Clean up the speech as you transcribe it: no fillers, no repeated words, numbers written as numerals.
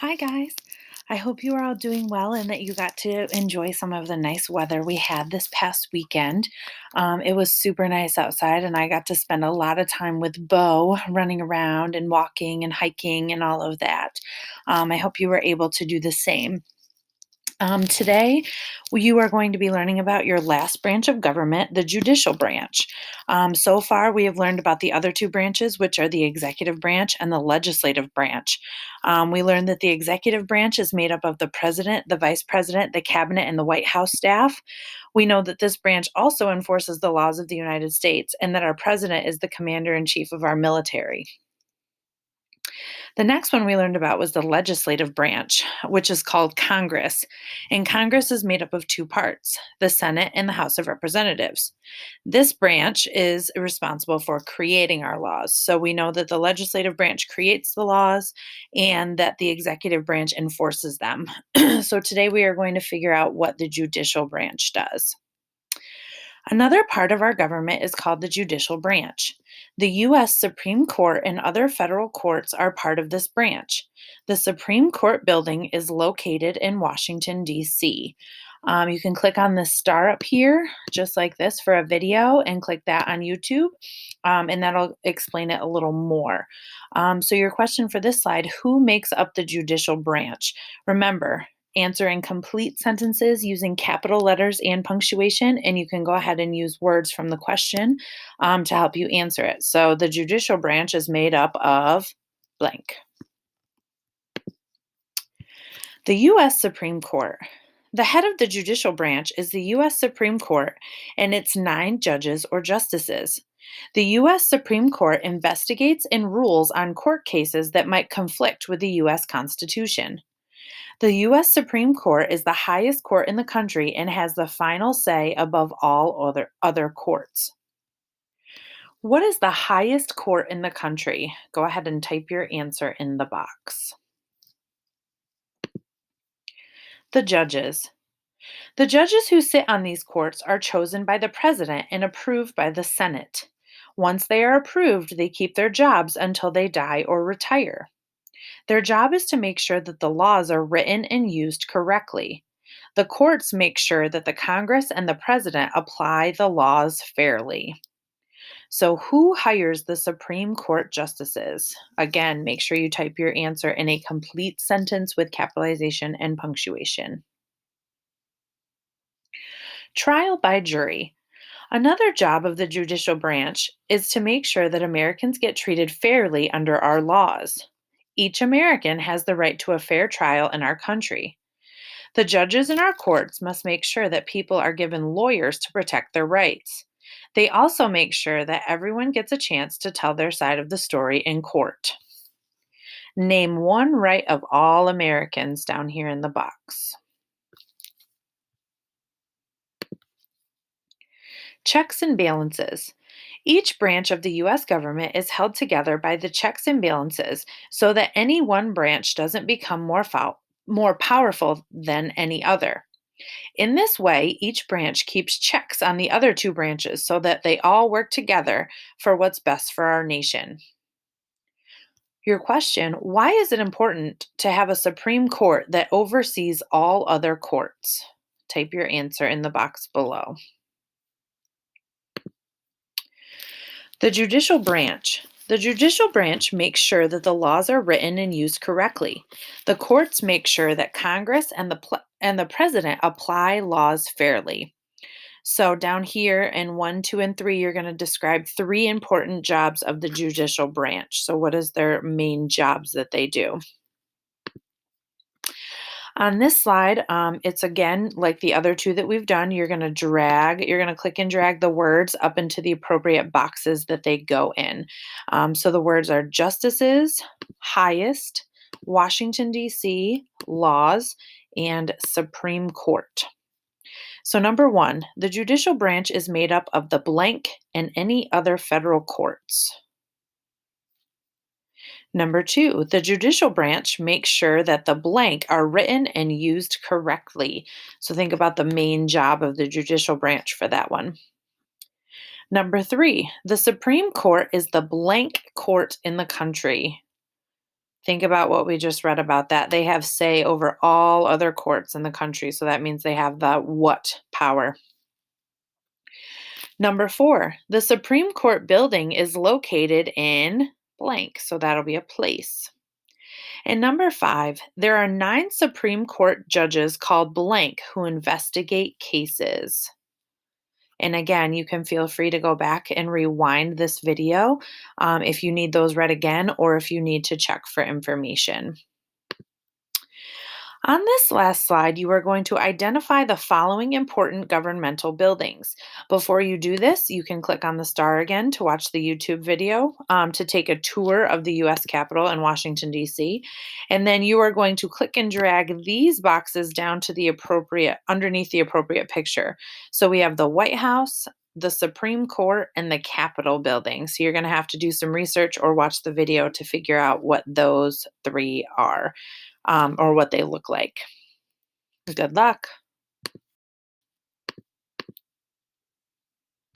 Hi, guys. I hope you are all doing well and that you got to enjoy some of the nice weather we had this past weekend. It was super nice outside, and I got to spend a lot of time with Bo running around and walking and hiking and all of that. I hope you were able to do the same. Today, you are going to be learning about your last branch of government, the judicial branch. So far, we have learned about the other two branches, which are the executive branch and the legislative branch. We learned that the executive branch is made up of the president, the vice president, the cabinet, and the White House staff. We know that this branch also enforces the laws of the United States and that our president is the commander in chief of our military. The next one we learned about was the legislative branch, which is called Congress. And Congress is made up of two parts, the Senate and the House of Representatives. This branch is responsible for creating our laws. So we know that the legislative branch creates the laws and that the executive branch enforces them. So today we are going to figure out what the judicial branch does. Another part of our government is called the judicial branch. The U.S. Supreme Court and other federal courts are part of this branch. The Supreme Court building is located in Washington, D.C. You can click on the star up here, just like this, for a video, and click that on YouTube, and that'll explain it a little more. So, your question for this slide: who makes up the judicial branch? Remember, answer in complete sentences using capital letters and punctuation, and you can go ahead and use words from the question to help you answer it. So the judicial branch is made up of blank. The U.S. Supreme Court. The head of the judicial branch is the U.S. Supreme Court and its 9 judges or justices. The U.S. Supreme Court investigates and rules on court cases that might conflict with the U.S. Constitution. The U.S. Supreme Court is the highest court in the country and has the final say above all other courts. What is the highest court in the country? Go ahead and type your answer in the box. The judges. The judges who sit on these courts are chosen by the president and approved by the Senate. Once they are approved, they keep their jobs until they die or retire. Their job is to make sure that the laws are written and used correctly. The courts make sure that the Congress and the president apply the laws fairly. So, who hires the Supreme Court justices? Again, make sure you type your answer in a complete sentence with capitalization and punctuation. Trial by jury. Another job of the judicial branch is to make sure that Americans get treated fairly under our laws. Each American has the right to a fair trial in our country. The judges in our courts must make sure that people are given lawyers to protect their rights. They also make sure that everyone gets a chance to tell their side of the story in court. Name one right of all Americans down here in the box. Checks and balances. Each branch of the U.S. government is held together by the checks and balances so that any one branch doesn't become more powerful than any other. In this way, each branch keeps checks on the other two branches so that they all work together for what's best for our nation. Your question: why is it important to have a Supreme Court that oversees all other courts? Type your answer in the box below. The judicial branch. The judicial branch makes sure that the laws are written and used correctly. The courts make sure that Congress and the president apply laws fairly. So down here in 1, 2, and 3, you're going to describe 3 important jobs of the judicial branch. So what is their main jobs that they do? On this slide, it's again like the other 2 that we've done. You're going to click and drag the words up into the appropriate boxes that they go in. So the words are justices, highest, Washington, D.C., laws, and Supreme Court. So, number 1, the judicial branch is made up of the blank and any other federal courts. Number 2, the judicial branch makes sure that the blank are written and used correctly. So, think about the main job of the judicial branch for that one. Number 3, the Supreme Court is the blank court in the country. Think about what we just read about that. They have say over all other courts in the country. So that means they have the what power. Number 4, the Supreme Court building is located in blank. So that'll be a place. And number 5, there are 9 Supreme Court judges called blank who investigate cases. And again, you can feel free to go back and rewind this video if you need those read again or if you need to check for information. On this last slide, you are going to identify the following important governmental buildings. Before you do this, you can click on the star again to watch the YouTube video to take a tour of the US Capitol in Washington, D.C. And then you are going to click and drag these boxes down to the underneath the appropriate picture. So we have the White House, the Supreme Court, and the Capitol building. So you're going to have to do some research or watch the video to figure out what those 3 are or what they look like. Good luck.